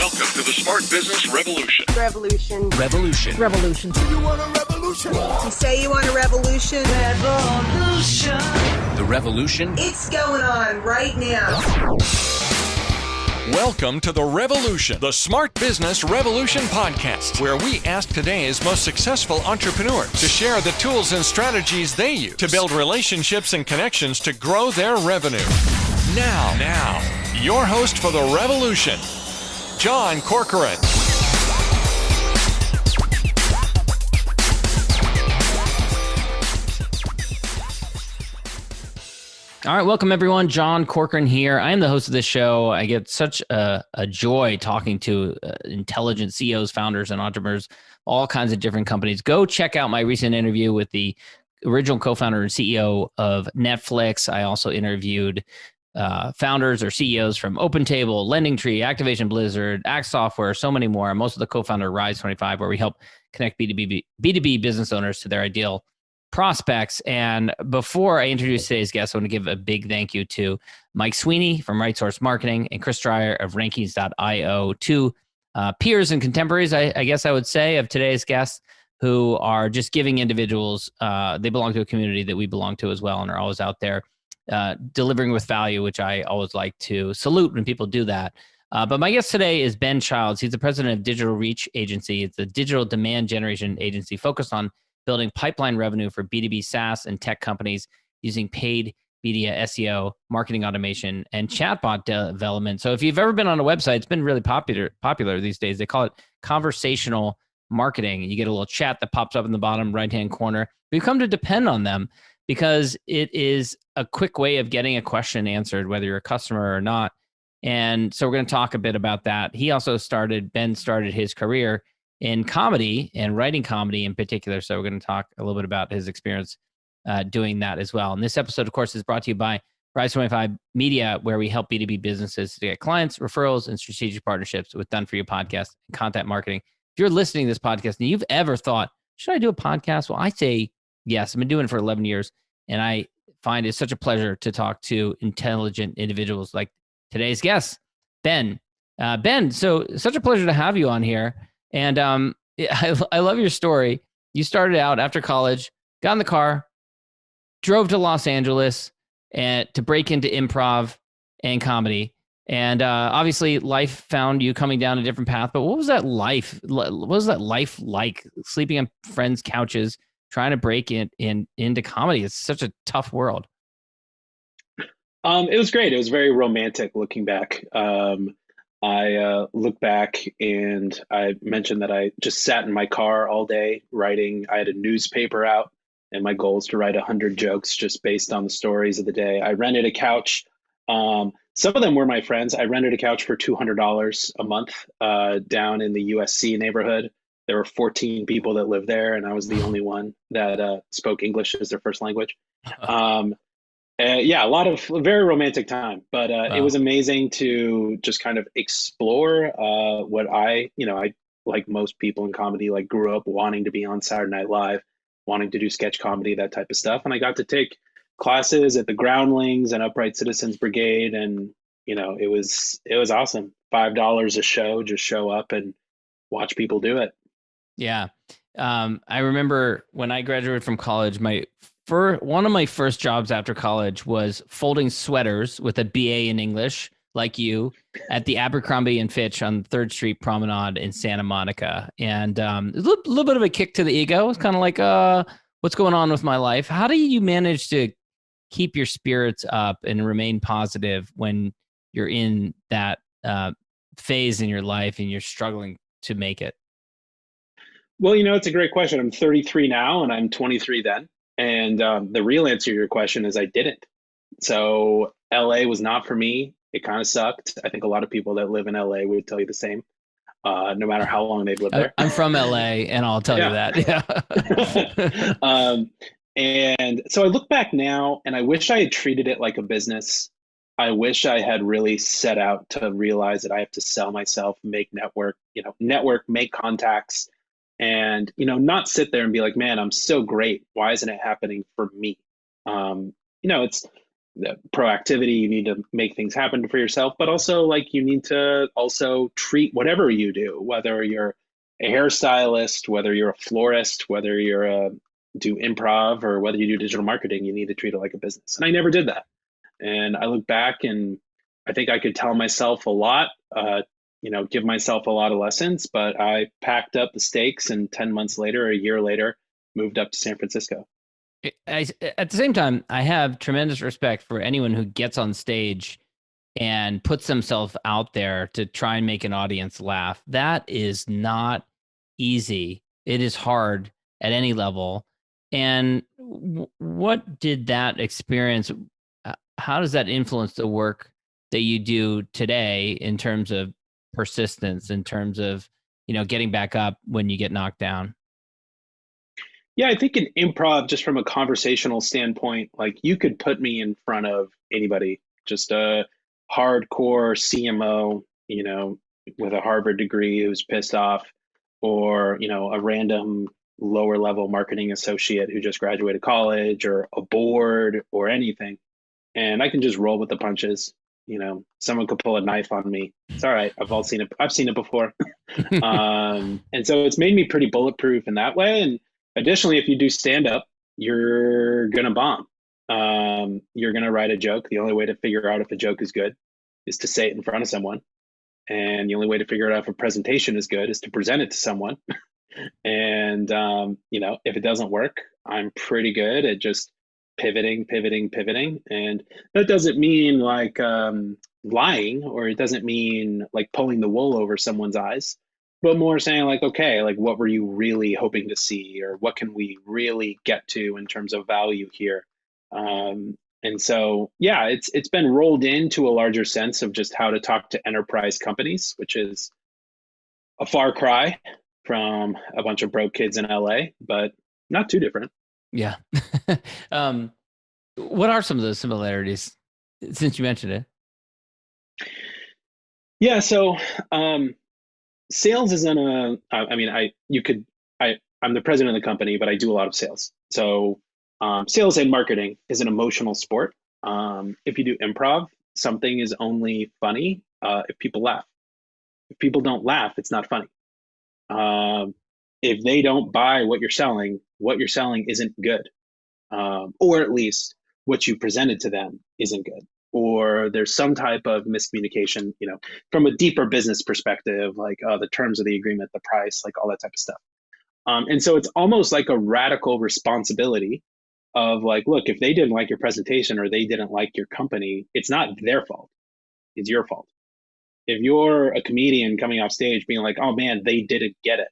Welcome to the Smart Business Revolution. Revolution. Revolution. Revolution. You want a revolution? You say you want a revolution? Revolution. The revolution. It's going on right now. Welcome to The Revolution, the Smart Business Revolution podcast, where we ask today's most successful entrepreneurs to share the tools and strategies they use to build relationships and connections to grow their revenue. Now, your host for The Revolution, John Corcoran. All right, welcome everyone. John Corcoran here. I am the host of this show. I get such a joy talking to intelligent CEOs, founders, and entrepreneurs, all kinds of different companies. Go check out my recent interview with the original co-founder and CEO of Netflix. I also interviewed founders or CEOs from OpenTable, LendingTree, Activation Blizzard, Axe Software, so many more. I'm also the co-founder of Rise 25, where we help connect B2B business owners to their ideal prospects. And before I introduce today's guest, I want to give a big thank you to Mike Sweeney from Right Source Marketing and Chris Dreyer of Rankings.io, two peers and contemporaries, I guess I would say, of today's guests, who are just giving individuals. They belong to a community that we belong to as well, and are always out there delivering with value, which I always like to salute when people do that. But my guest today is Ben Childs. He's the president of Digital Reach Agency. It's a digital demand generation agency focused on building pipeline revenue for B2B SaaS and tech companies using paid media, SEO, marketing automation, and chatbot development. So if you've ever been on a website, it's been really popular these days. They call it conversational marketing. You get a little chat that pops up in the bottom right-hand corner. We've come to depend on them because it is a quick way of getting a question answered, whether you're a customer or not. And so we're going to talk a bit about that. Ben started his career in comedy and writing comedy in particular. So we're going to talk a little bit about his experience doing that as well. And this episode, of course, is brought to you by Rise 25 Media, where we help B2B businesses to get clients, referrals, and strategic partnerships with Done For You podcast and content marketing. If you're listening to this podcast and you've ever thought, should I do a podcast? Well, I say yes. I've been doing it for 11 years, and I find it such a pleasure to talk to intelligent individuals like today's guest, Ben. Ben, so such a pleasure to have you on here. And I love your story. You started out after college, got in the car, drove to Los Angeles and to break into improv and comedy. And obviously life found you coming down a different path. But what was that life? What was that life like, sleeping on friends' couches, trying to break into comedy? It's such a tough world. It was great. It was very romantic looking back. I look back and I mentioned that I just sat in my car all day writing. I had a newspaper out and my goal is to write 100 jokes just based on the stories of the day. I rented a couch. Some of them were my friends. I rented a couch for $200 a month down in the USC neighborhood. There were 14 people that lived there, and I was the only one that spoke English as their first language. A lot of very romantic time, but wow. It was amazing to just kind of explore what I like most people in comedy, like grew up wanting to be on Saturday Night Live, wanting to do sketch comedy, that type of stuff. And I got to take classes at the Groundlings and Upright Citizens Brigade. And, it was awesome. $5 a show, just show up and watch people do it. Yeah. I remember when I graduated from college, one of my first jobs after college was folding sweaters with a BA in English, like you, at the Abercrombie and Fitch on 3rd Street Promenade in Santa Monica. And a little bit of a kick to the ego. It was kind of like, what's going on with my life? How do you manage to keep your spirits up and remain positive when you're in that phase in your life and you're struggling to make it? Well, it's a great question. I'm 33 now and I'm 23 then. And the real answer to your question is I didn't. So LA was not for me. It kind of sucked. I think a lot of people that live in LA would tell you the same, no matter how long they've lived there. I'm from LA and I'll tell you that. Yeah. And so I look back now and I wish I had treated it like a business. I wish I had really set out to realize that I have to sell myself, make network, make contacts. And, not sit there and be like, man, I'm so great. Why isn't it happening for me? It's the proactivity. You need to make things happen for yourself, but also like you need to also treat whatever you do, whether you're a hairstylist, whether you're a florist, whether you're do improv, or whether you do digital marketing, you need to treat it like a business. And I never did that. And I look back and I think I could tell myself a lot, give myself a lot of lessons, but I packed up the stakes and 10 months later, a year later, moved up to San Francisco. At the same time, I have tremendous respect for anyone who gets on stage and puts themselves out there to try and make an audience laugh. That is not easy. It is hard at any level. And what did that experience, how does that influence the work that you do today in terms of persistence, in terms of, getting back up when you get knocked down? Yeah, I think in improv, just from a conversational standpoint, like you could put me in front of anybody, just a hardcore CMO, with a Harvard degree who's pissed off, or, a random lower level marketing associate who just graduated college, or a board or anything. And I can just roll with the punches. Someone could pull a knife on me. It's all right. I've seen it before. And so it's made me pretty bulletproof in that way. And additionally, if you do stand up, you're going to bomb. You're going to write a joke. The only way to figure out if a joke is good is to say it in front of someone. And the only way to figure out if a presentation is good is to present it to someone. And, if it doesn't work, I'm pretty good at just pivoting. And that doesn't mean like lying, or it doesn't mean like pulling the wool over someone's eyes, but more saying like, okay, like what were you really hoping to see, or what can we really get to in terms of value here? And so, yeah, it's been rolled into a larger sense of just how to talk to enterprise companies, which is a far cry from a bunch of broke kids in LA, but not too different. Yeah. What are some of those similarities, since you mentioned it? Yeah. So, sales isn't I'm the president of the company, but I do a lot of sales. So, sales and marketing is an emotional sport. If you do improv, something is only funny if people laugh. If people don't laugh, it's not funny. If they don't buy what you're selling isn't good. Or at least what you presented to them isn't good. Or there's some type of miscommunication, from a deeper business perspective, like the terms of the agreement, the price, like all that type of stuff. And so it's almost like a radical responsibility of like, look, if they didn't like your presentation or they didn't like your company, it's not their fault. It's your fault. If you're a comedian coming off stage being like, oh man, they didn't get it,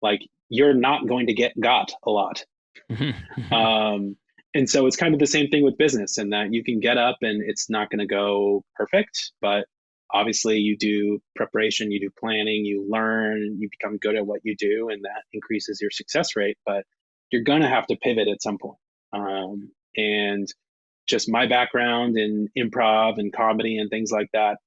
like you're not going to get got a lot. And so it's kind of the same thing with business, in that you can get up and it's not going to go perfect, but obviously you do preparation, you do planning, you learn, you become good at what you do, and that increases your success rate. But you're going to have to pivot at some point. And just my background in improv and comedy and things like that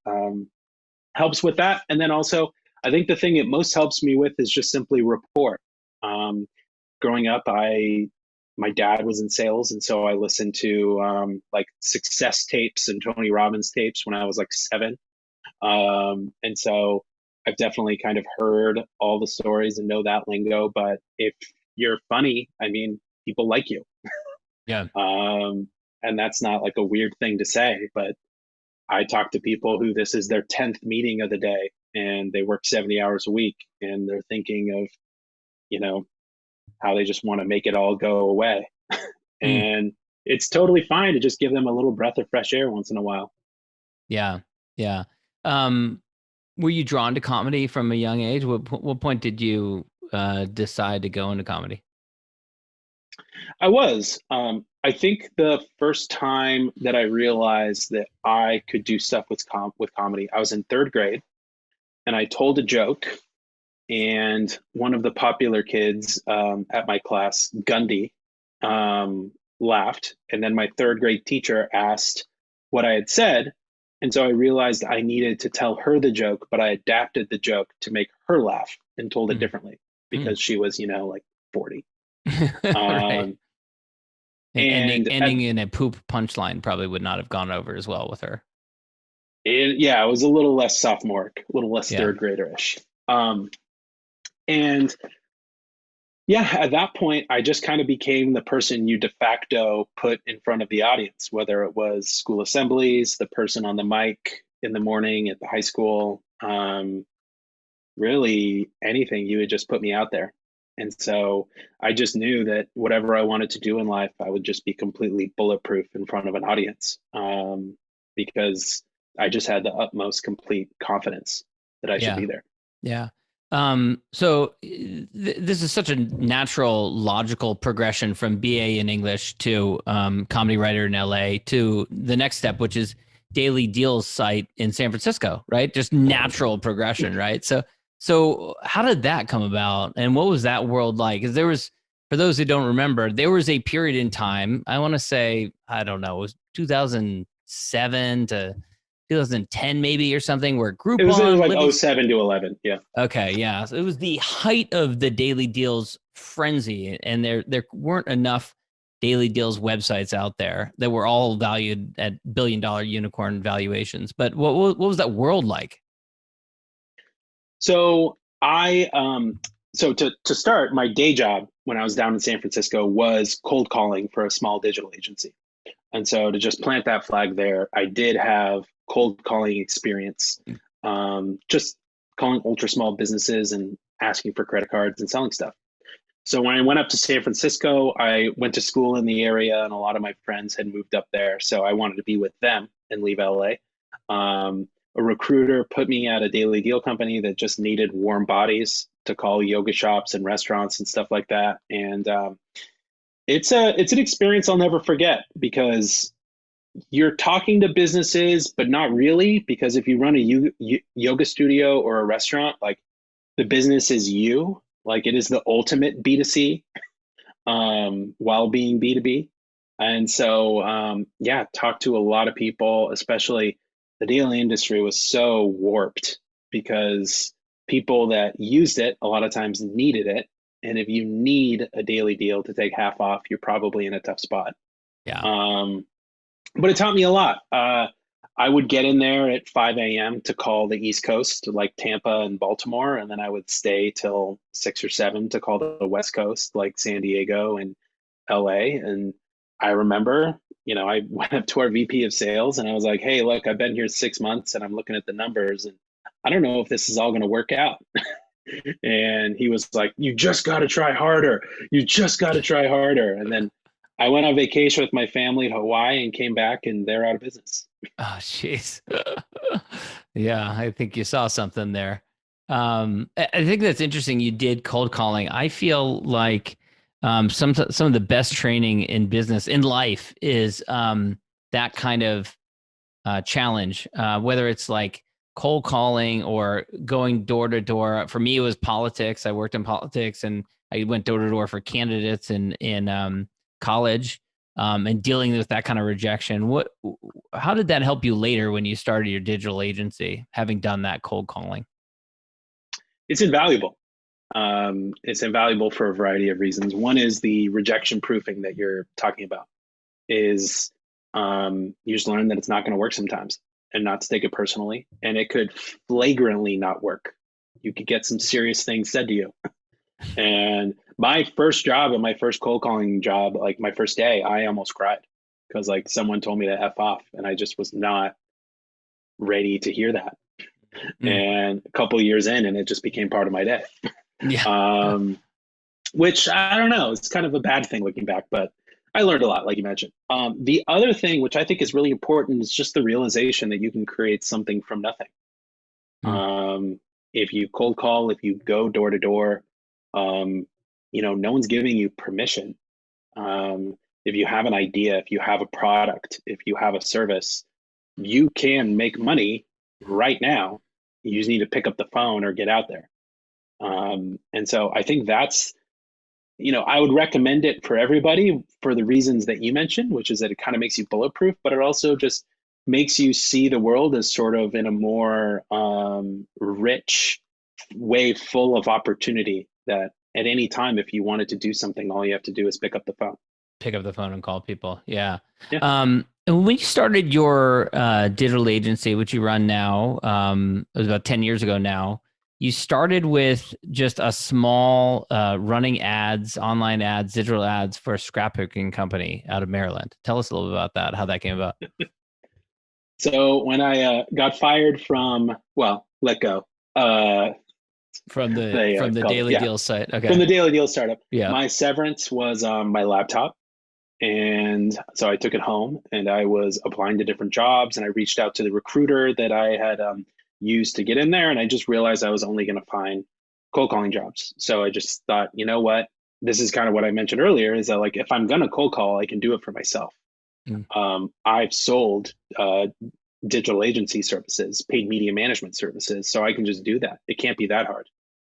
helps with that. And then also, I think the thing it most helps me with is just simply rapport. Growing up, my dad was in sales, and so I listened to like success tapes and Tony Robbins tapes when I was like 7. And so I've definitely kind of heard all the stories and know that lingo. But if you're funny, people like you. Yeah. And that's not like a weird thing to say, but I talk to people who this is their 10th meeting of the day, and they work 70 hours a week, and they're thinking of, how they just want to make it all go away. And it's totally fine to just give them a little breath of fresh air once in a while. Yeah. Yeah. Were you drawn to comedy from a young age? What point did you decide to go into comedy? I was. I think the first time that I realized that I could do stuff with comedy, I was in 3rd grade, and I told a joke, and one of the popular kids at my class, Gundy, laughed. And then my 3rd grade teacher asked what I had said. And so I realized I needed to tell her the joke, but I adapted the joke to make her laugh and told it differently because she was, like 40. Right. And And ending in a poop punchline probably would not have gone over as well with her. yeah, it was a little less sophomoric, a little less Yeah. third graderish. And yeah, at that point, I just kind of became the person you de facto put in front of the audience, whether it was school assemblies, the person on the mic in the morning at the high school, really anything, you would just put me out there. And so I just knew that whatever I wanted to do in life, I would just be completely bulletproof in front of an audience, because I just had the utmost complete confidence that I should Yeah. be there. Yeah. This is such a natural, logical progression from BA in English to comedy writer in LA to the next step, which is Daily Deals site in San Francisco, right? Just natural progression, right? So how did that come about, and what was that world like? Because there was, for those who don't remember, there was a period in time. I want to say, I don't know, it was 2007 to 2010 maybe or something, where It was Groupon, like Living. 07 to 11. Yeah. Okay, yeah. So it was the height of the daily deals frenzy, and there weren't enough daily deals websites out there that were all valued at billion-dollar unicorn valuations. But what was that world like? So to start, my day job when I was down in San Francisco was cold calling for a small digital agency. And so to just plant that flag there, I did have cold calling experience, just calling ultra small businesses and asking for credit cards and selling stuff. So when I went up to San Francisco, I went to school in the area, and a lot of my friends had moved up there. So I wanted to be with them and leave LA. A recruiter put me at a daily deal company that just needed warm bodies to call yoga shops and restaurants and stuff like that. And it's an experience I'll never forget, because you're talking to businesses, but not really, because if you run a yoga studio or a restaurant, like, the business is you, like, it is the ultimate B2C, while being B2B. And so, yeah, talked to a lot of people, especially the daily industry was so warped because people that used it a lot of times needed it. And if you need a daily deal to take half off, you're probably in a tough spot. Yeah. But it taught me a lot. I would get in there at 5 a.m. to call the East Coast, like Tampa and Baltimore, and then I would stay till 6 or 7 to call the West Coast, like San Diego and LA. And I remember, I went up to our VP of sales and I was like, hey, look, I've been here 6 months and I'm looking at the numbers and I don't know if this is all going to work out. And he was like, you just got to try harder. You just got to try harder. And then I went on vacation with my family to Hawaii and came back and they're out of business. Oh, jeez. Yeah, I think you saw something there. I think that's interesting. You did cold calling. I feel like some of the best training in business, in life, is that kind of challenge, whether it's like cold calling or going door to door. For me, it was politics. I worked in politics and I went door to door for candidates in college, and dealing with that kind of rejection. How did that help you later when you started your digital agency, having done that cold calling? It's invaluable. It's invaluable for a variety of reasons. One is the rejection proofing that you're talking about. Is you just learn that it's not going to work sometimes, and not to take it personally. And it could flagrantly not work. You could get some serious things said to you. And my first job and my first cold calling job, like my first day, I almost cried because like someone told me to F off, and I just was not ready to hear that. And a couple of years in, and it just became part of my day. Yeah. Which I don't know, it's kind of a bad thing looking back, but I learned a lot, like you mentioned. The other thing, which I think is really important, is just the realization that you can create something from nothing. If you cold call, if you go door to door, no one's giving you permission. If you have an idea, if you have a product, if you have a service, you can make money right now. You just need to pick up the phone or get out there. And so I think that's, I would recommend it for everybody for the reasons that you mentioned, which is that it kind of makes you bulletproof, but it also just makes you see the world as sort of in a more rich way, full of opportunity, that at any time, if you wanted to do something, all you have to do is pick up the phone. pick up the phone and call people. Yeah. Yeah. And when you started your digital agency, which you run now, it was about 10 years ago now, you started with just a small running ads, online ads, digital ads for a scrapbooking company out of Maryland. Tell us a little bit about that, how that came about. So when I got fired let go, From they the called it, Daily Deals site. Okay. from the Daily Deal startup. Yeah. My severance was my laptop. And so I took it home and I was applying to different jobs, and I reached out to the recruiter that I had used to get in there. And I just realized I was only going to find cold calling jobs. So I just thought, you know what, this is kind of what I mentioned earlier, is that like, if I'm going to cold call, I can do it for myself. I've sold digital agency services, paid media management services, so I can just do that. It can't be that hard.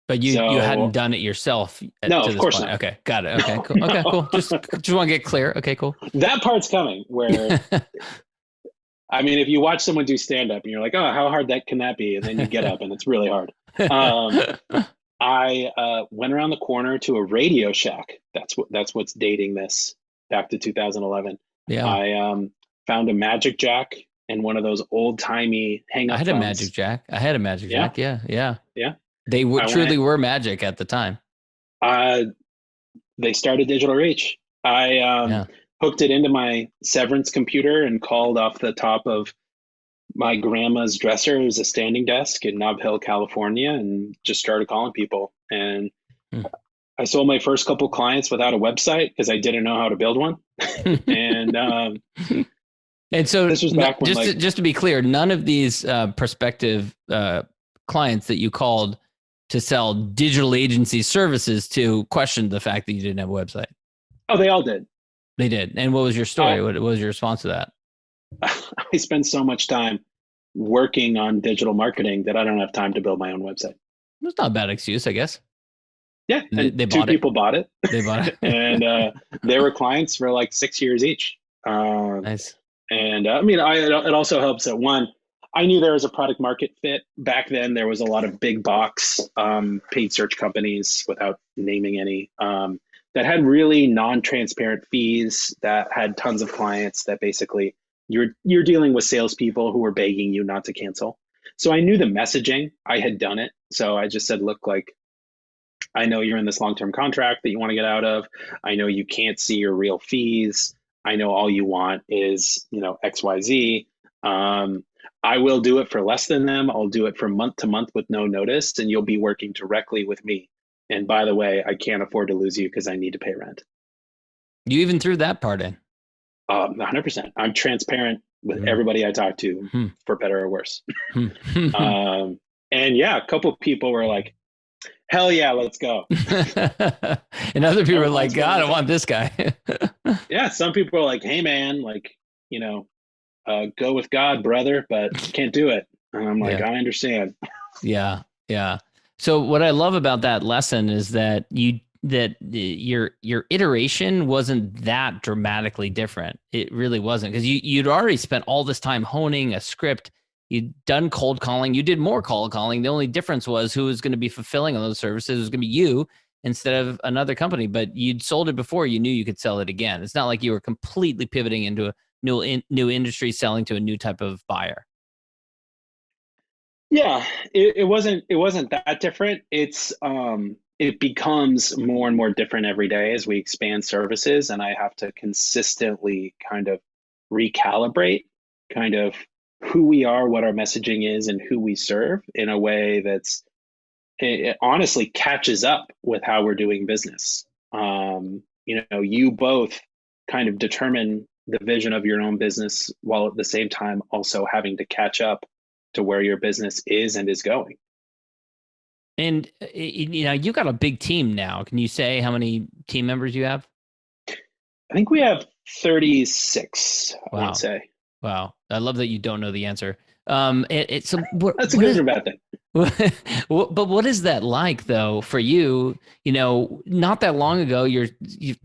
But you hadn't done it yourself. No, to of this course point. not. Okay, got it. Okay, cool. No. Okay, cool. Just want to get clear. Okay, cool. That part's coming. Where, I mean, if you watch someone do stand up and you're like, oh, how hard can that be? And then you get up and it's really hard. I went around the corner to a Radio Shack. That's what's dating this back to 2011. Yeah. I found a Magic Jack and one of those old timey hang up. I had a Magic Jack. Jack. Yeah. They truly were magic at the time. They started Digital Reach. I hooked it into my severance computer and called off the top of my grandma's dresser. It was a standing desk in Nob Hill, California, and just started calling people. And I sold my first couple clients without a website because I didn't know how to build one. And so this was back when, just to be clear, none of these prospective clients that you called to sell digital agency services to questioned the fact that you didn't have a website. Oh, they all did. They did. And what was your story? What was your response to that? I spend so much time working on digital marketing that I don't have time to build my own website. That's not a bad excuse, I guess. Yeah. And they two people bought it. They bought it. And they were clients for like 6 years each. Nice. And I mean, it also helps that I knew there was a product market fit. Back then, there was a lot of big box paid search companies, without naming any, that had really non-transparent fees, that had tons of clients that basically you're dealing with salespeople who were begging you not to cancel. So I knew the messaging. I had done it. So I just said, look, like, I know you're in this long-term contract that you want to get out of. I know you can't see your real fees. I know all you want is, XYZ. I will do it for less than them. I'll do it from month to month with no notice, and you'll be working directly with me. And by the way, I can't afford to lose you because I need to pay rent. You even threw that part in. 100%. I'm transparent with everybody I talk to, for better or worse. And yeah, a couple of people were like, hell yeah, let's go. And other people were like, God, I want this guy. Yeah, some people are like, hey man, like, go with God, brother, but can't do it. And I'm like, I understand. Yeah. So what I love about that lesson is that your iteration wasn't that dramatically different. It really wasn't, because you'd already spent all this time honing a script. You'd done cold calling. You did more cold calling. The only difference was who was going to be fulfilling on those services. It was going to be you instead of another company, but you'd sold it before. You knew you could sell it again. It's not like you were completely pivoting into a new industry, selling to a new type of buyer. Yeah, it wasn't that different. It becomes more and more different every day as we expand services, and I have to consistently kind of recalibrate kind of who we are, what our messaging is, and who we serve in a way it honestly catches up with how we're doing business. You both kind of determine the vision of your own business while at the same time also having to catch up to where your business is and is going. And you got a big team now. Can you say how many team members you have? I think we have 36. Wow. I would say. Wow, I love that you don't know the answer. That's a good or bad thing. But what is that like though for you? Not that long ago, you're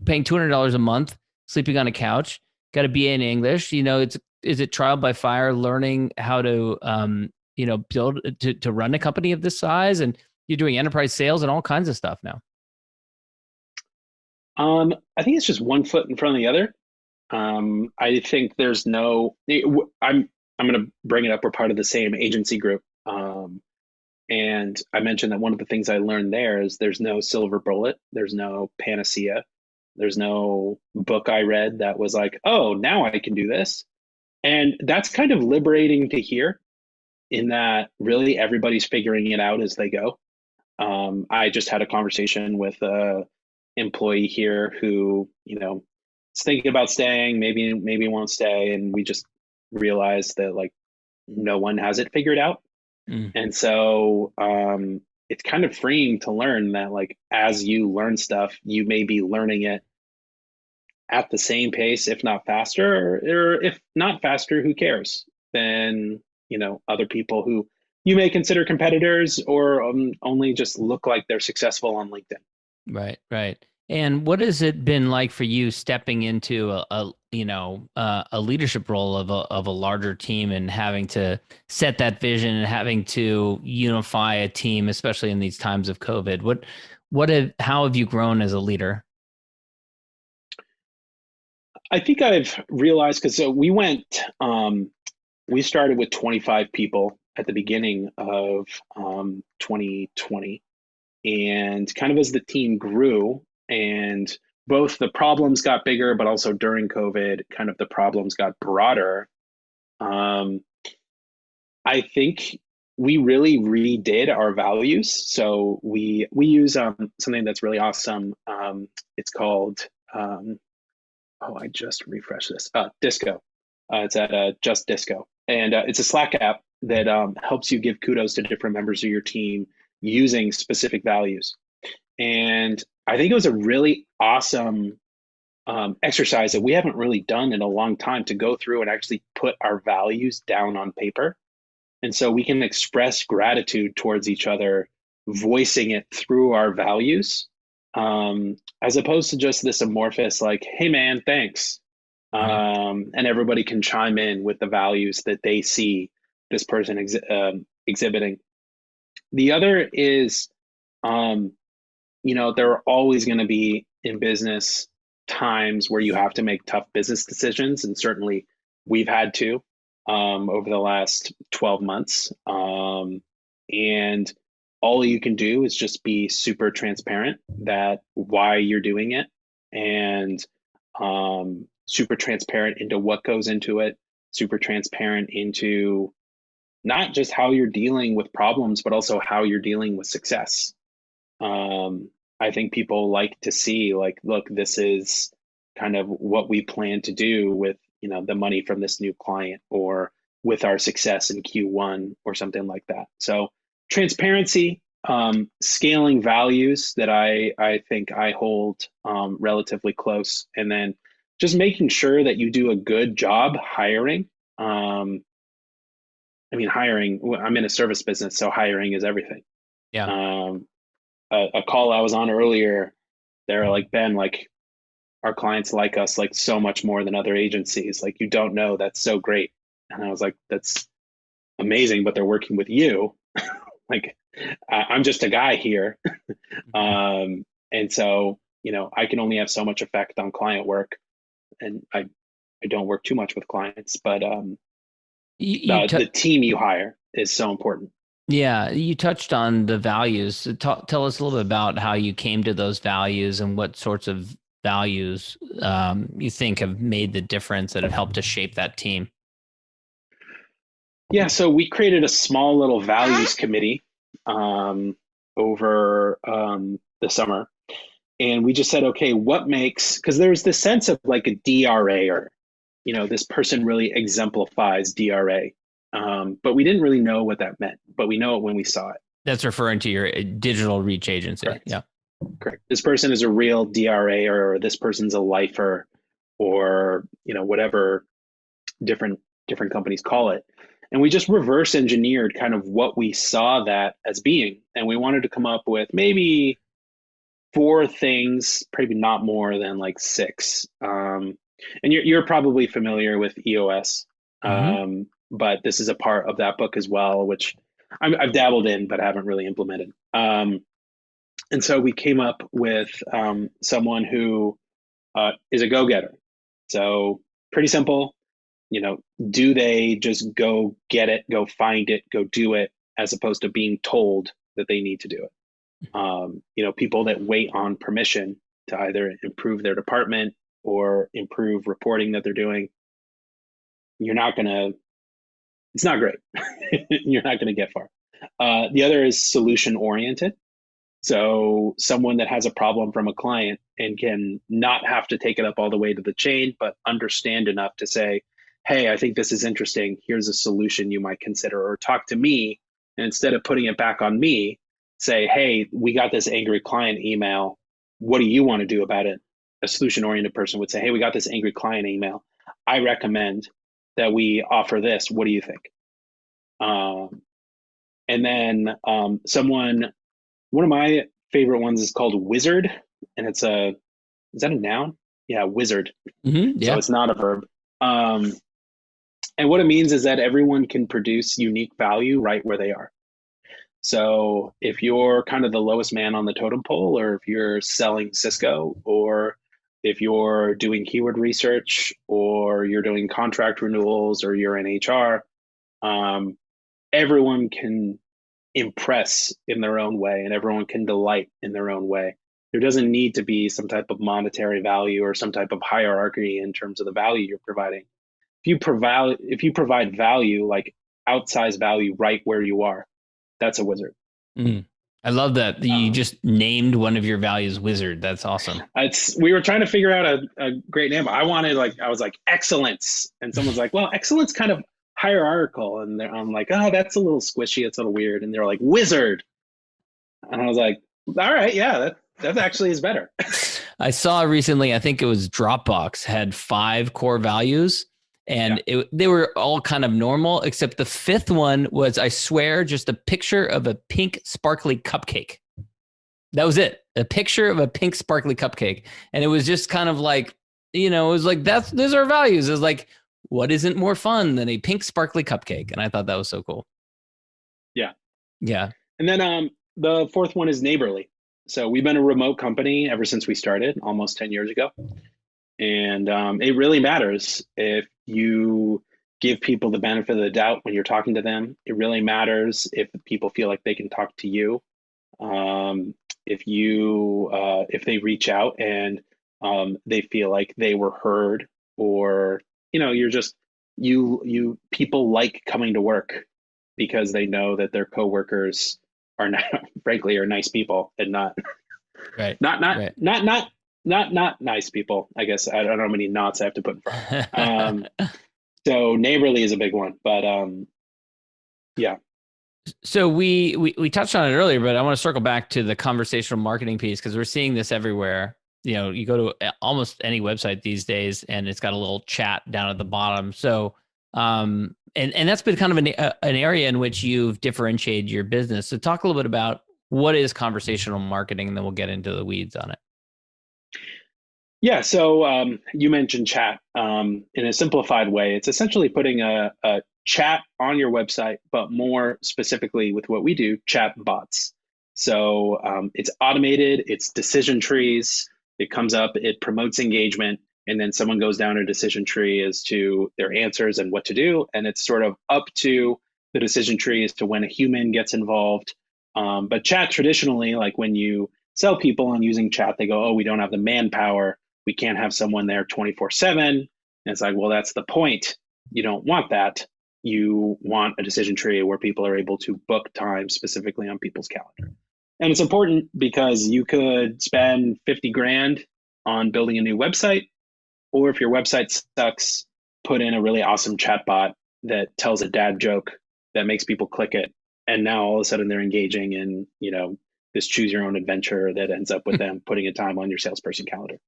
paying $200 a month, sleeping on a couch, got a BA in English. Is it trial by fire, learning how to build to run a company of this size, and you're doing enterprise sales and all kinds of stuff now. I think it's just one foot in front of the other. I think there's no. I'm going to bring it up. We're part of the same agency group, and I mentioned that one of the things I learned there is there's no silver bullet, there's no panacea, there's no book I read that was like, oh, now I can do this, and that's kind of liberating to hear. In that, really, everybody's figuring it out as they go. I just had a conversation with a employee here who, is thinking about staying, maybe won't stay, and we just realized that like no one has it figured out. And so it's kind of freeing to learn that like as you learn stuff, you may be learning it at the same pace, if not faster, or if not faster, who cares? Than other people who you may consider competitors or only just look like they're successful on LinkedIn. Right, right. And what has it been like for you stepping into a leadership role of a larger team and having to set that vision and having to unify a team, especially in these times of COVID? How have you grown as a leader? I think I've realized because we started with 25 people at the beginning of 2020, and kind of as the team grew and both the problems got bigger, but also during COVID, kind of the problems got broader. I think we really redid our values. So we use something that's really awesome. It's called I just refreshed this. Disco. It's at Just Disco, and it's a Slack app that helps you give kudos to different members of your team using specific values. And I think it was a really awesome exercise that we haven't really done in a long time, to go through and actually put our values down on paper. And so we can express gratitude towards each other, voicing it through our values, as opposed to just this amorphous, like, hey man, thanks. And everybody can chime in with the values that they see this person exhibiting. The other is, there are always going to be in business times where you have to make tough business decisions. And certainly we've had to over the last 12 months. And all you can do is just be super transparent that why you're doing it, and super transparent into what goes into it, super transparent into not just how you're dealing with problems, but also how you're dealing with success. I think people like to see, like, look, this is kind of what we plan to do with, the money from this new client, or with our success in Q1 or something like that. So transparency, scaling values that I think I hold relatively close, and then just making sure that you do a good job hiring. Hiring, I'm in a service business, so hiring is everything. Yeah. A call I was on earlier, they're like, Ben, like, our clients like us like so much more than other agencies. Like, you don't know, that's so great. And I was like, that's amazing, but they're working with you. Like, I'm just a guy here. And so, I can only have so much effect on client work, and I don't work too much with clients, but the team you hire is so important. Yeah, you touched on the values. Tell us a little bit about how you came to those values and what sorts of values you think have made the difference that have helped to shape that team. Yeah, so we created a small little values committee over the summer. And we just said, okay, what makes, because there's this sense of like a DRA, or, this person really exemplifies DRA. But we didn't really know what that meant, but we know it when we saw it. That's referring to your digital reach agency. Correct. Yeah. Correct. This person is a real DRA, or this person's a lifer, or, whatever different companies call it. And we just reverse engineered kind of what we saw that as being. And we wanted to come up with maybe 4 things, probably not more than like 6. And you're probably familiar with EOS. Mm-hmm. But this is a part of that book as well, which I've dabbled in, but haven't really implemented. And so we came up with someone who is a go-getter. So pretty simple. Do they just go get it, go find it, go do it, as opposed to being told that they need to do it? People that wait on permission to either improve their department or improve reporting that they're doing, it's not great. You're not going to get far. The other is solution oriented. So someone that has a problem from a client and can not have to take it up all the way to the chain, but understand enough to say, hey, I think this is interesting. Here's a solution you might consider, or talk to me. And instead of putting it back on me, say, hey, we got this angry client email. What do you want to do about it? A solution oriented person would say, hey, we got this angry client email. I recommend that we offer this. What do you think? And then one of my favorite ones is called Wizard, and is that a noun? Yeah, wizard. Mm-hmm, yeah. So it's not a verb. And what it means is that everyone can produce unique value right where they are. So if you're kind of the lowest man on the totem pole, or if you're selling Cisco, or if you're doing keyword research, or you're doing contract renewals, or you're in HR, everyone can impress in their own way, and everyone can delight in their own way. There doesn't need to be some type of monetary value or some type of hierarchy in terms of the value you're providing. If you provide value, like outsized value right where you are, that's a wizard. I love that you just named one of your values Wizard. That's awesome. We were trying to figure out a great name. I was like excellence, and someone's like, well, excellence kind of hierarchical, and I'm like, oh, that's a little squishy, it's a little weird, and they're like, wizard, and I was like, all right, yeah, that actually is better. I saw recently, I think it was Dropbox had 5 core values, and they were all kind of normal, except the 5th one was, I swear, just a picture of a pink sparkly cupcake. That was it, a picture of a pink sparkly cupcake, and it was just kind of like, it was like, those are values. It was like, what isn't more fun than a pink sparkly cupcake? And I thought that was so cool. Yeah. And then the 4th one is neighborly. So we've been a remote company ever since we started almost 10 years ago. And it really matters if you give people the benefit of the doubt when you're talking to them. It really matters if people feel like they can talk to you. If they reach out and they feel like they were heard, or people like coming to work because they know that their coworkers are frankly nice people, and not nice people. I guess I don't know how many knots I have to put in front. So neighborly is a big one, but yeah. So we touched on it earlier, but I want to circle back to the conversational marketing piece, because we're seeing this everywhere. You go to almost any website these days, and it's got a little chat down at the bottom. So, and that's been kind of an area in which you've differentiated your business. So talk a little bit about what is conversational marketing, and then we'll get into the weeds on it. Yeah. So you mentioned chat. In a simplified way, it's essentially putting a chat on your website, but more specifically with what we do, chat bots. So it's automated, it's decision trees. It comes up, it promotes engagement, and then someone goes down a decision tree as to their answers and what to do. And it's sort of up to the decision tree as to when a human gets involved. But chat traditionally, like when you sell people on using chat, they go, oh, we don't have the manpower. We can't have someone there 24/7. And it's like, well, that's the point. You don't want that. You want a decision tree where people are able to book time specifically on people's calendar. And it's important because you could spend 50 grand on building a new website, or if your website sucks, put in a really awesome chatbot that tells a dad joke that makes people click it. And now all of a sudden they're engaging in, this choose your own adventure that ends up with them putting a time on your salesperson calendar.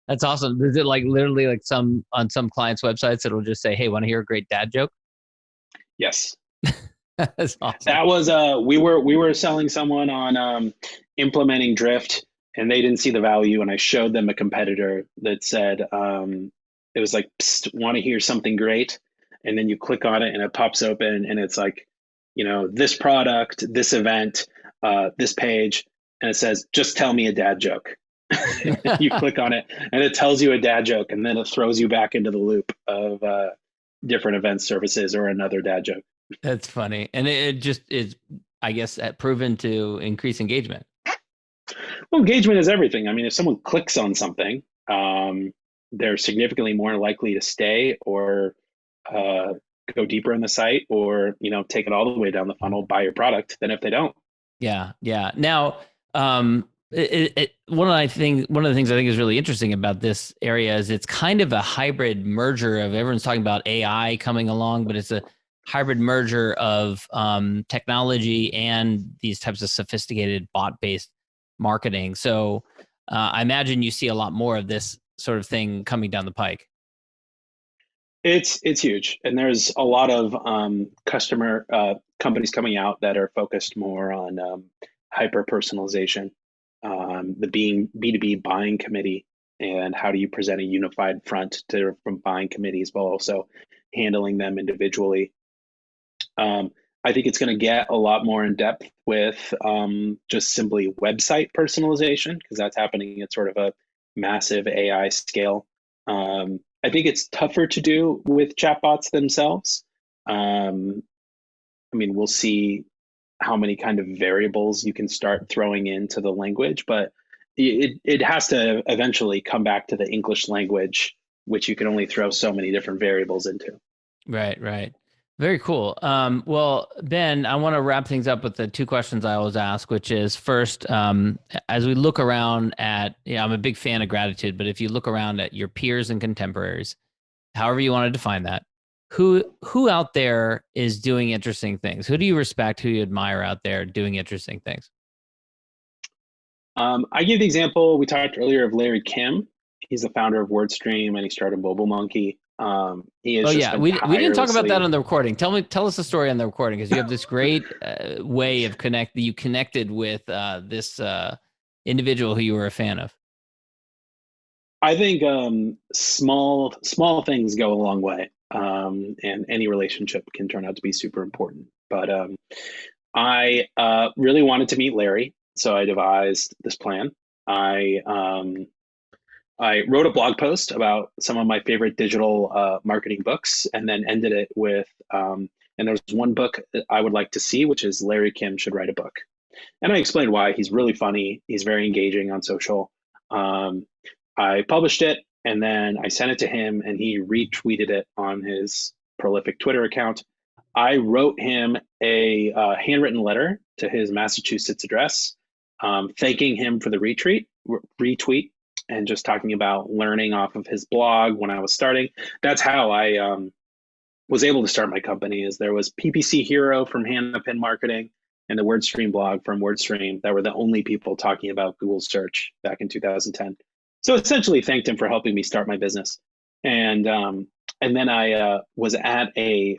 That's awesome. Is it like literally like on some clients' websites, it'll just say, hey, want to hear a great dad joke? Yes. That's awesome. That was we were selling someone on implementing Drift, and they didn't see the value, and I showed them a competitor that said it was like, want to hear something great, and then you click on it and it pops open and it's like, this product, this event, this page, and it says, just tell me a dad joke. You click on it and it tells you a dad joke, and then it throws you back into the loop of different event services or another dad joke. That's funny. And it just is, I guess, proven to increase engagement. Well, engagement is everything. I mean, if someone clicks on something, they're significantly more likely to stay or go deeper in the site, or, take it all the way down the funnel, buy your product, than if they don't. Yeah. Yeah. Now, one of the things I think is really interesting about this area is it's kind of a hybrid merger of, everyone's talking about AI coming along, but it's a hybrid merger of technology and these types of sophisticated bot-based marketing. So I imagine you see a lot more of this sort of thing coming down the pike. It's huge, and there's a lot of customer companies coming out that are focused more on hyper personalization, the B2B buying committee, and how do you present a unified front to from buying committees while also handling them individually. I think it's going to get a lot more in depth with just simply website personalization, because that's happening at sort of a massive AI scale. I think it's tougher to do with chatbots themselves. We'll see how many kind of variables you can start throwing into the language, but it has to eventually come back to the English language, which you can only throw so many different variables into. Right. Very cool. Well, Ben, I want to wrap things up with the two questions I always ask, which is first, as we look around at, I'm a big fan of gratitude, but if you look around at your peers and contemporaries, however you want to define that, who out there is doing interesting things? Who do you respect, who you admire out there doing interesting things? I give the example, we talked earlier, of Larry Kim. He's the founder of WordStream, and he started Mobile Monkey. He is we didn't talk about that on the recording. Tell us the story on the recording, because you have this great way of you connected with this individual who you were a fan of. I think small things go a long way, and any relationship can turn out to be super important. But I really wanted to meet Larry, so I devised this plan. I wrote a blog post about some of my favorite digital marketing books, and then ended it with, and there's one book that I would like to see, which is Larry Kim Should Write a Book. And I explained why. He's really funny. He's very engaging on social. I published it, and then I sent it to him, and he retweeted it on his prolific Twitter account. I wrote him a handwritten letter to his Massachusetts address, thanking him for the retweet, and just talking about learning off of his blog when I was starting. That's how I was able to start my company. Is there was PPC Hero from Hannah-Pin Marketing and the WordStream blog from WordStream that were the only people talking about Google search back in 2010. So essentially thanked him for helping me start my business. And then I was at a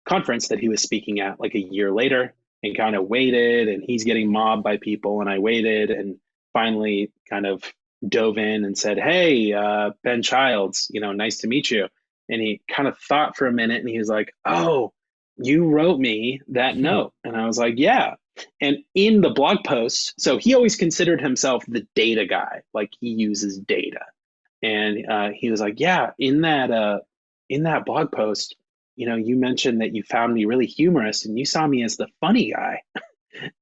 conference that he was speaking at like a year later, and kind of waited, and he's getting mobbed by people, and I waited, and finally kind of dove in and said, "Hey, Ben Childs, nice to meet you." And he kind of thought for a minute, and he was like, "Oh, you wrote me that note." And I was like, "Yeah." And in the blog post, so he always considered himself the data guy, like he uses data. And he was like, "Yeah, in that blog post, you mentioned that you found me really humorous, and you saw me as the funny guy."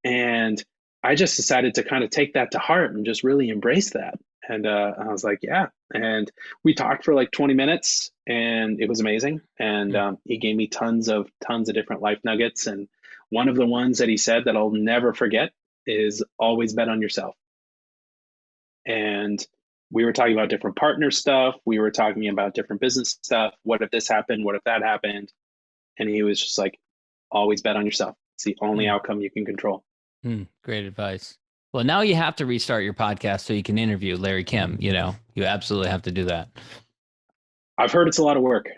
And I just decided to kind of take that to heart and just really embrace that. And I was like, "Yeah." And we talked for like 20 minutes, and it was amazing. And he gave me tons of different life nuggets. And one of the ones that he said that I'll never forget is always bet on yourself. And we were talking about different partner stuff. We were talking about different business stuff. What if this happened? What if that happened? And he was just like, always bet on yourself. It's the only outcome you can control. Great advice. Well, now you have to restart your podcast so you can interview Larry Kim. You absolutely have to do that. I've heard it's a lot of work.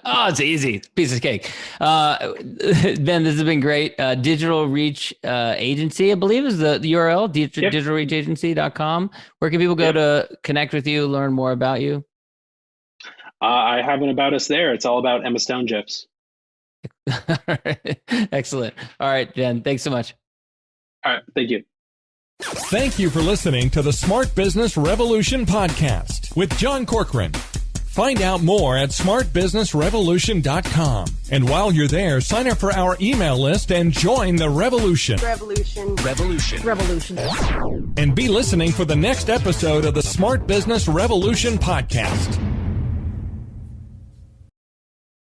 Oh, it's easy. Piece of cake. Ben, this has been great. Digital Reach Agency, I believe, is the URL, digitalreachagency.com. Where can people go to connect with you, learn more about you? I have an About Us there. It's all about Emma Stone GIFs. Excellent. All right, Jen, thanks so much. All right. Thank you. Thank you for listening to the Smart Business Revolution podcast with John Corcoran. Find out more at smartbusinessrevolution.com. And while you're there, sign up for our email list and join the revolution. Revolution. And be listening for the next episode of the Smart Business Revolution podcast.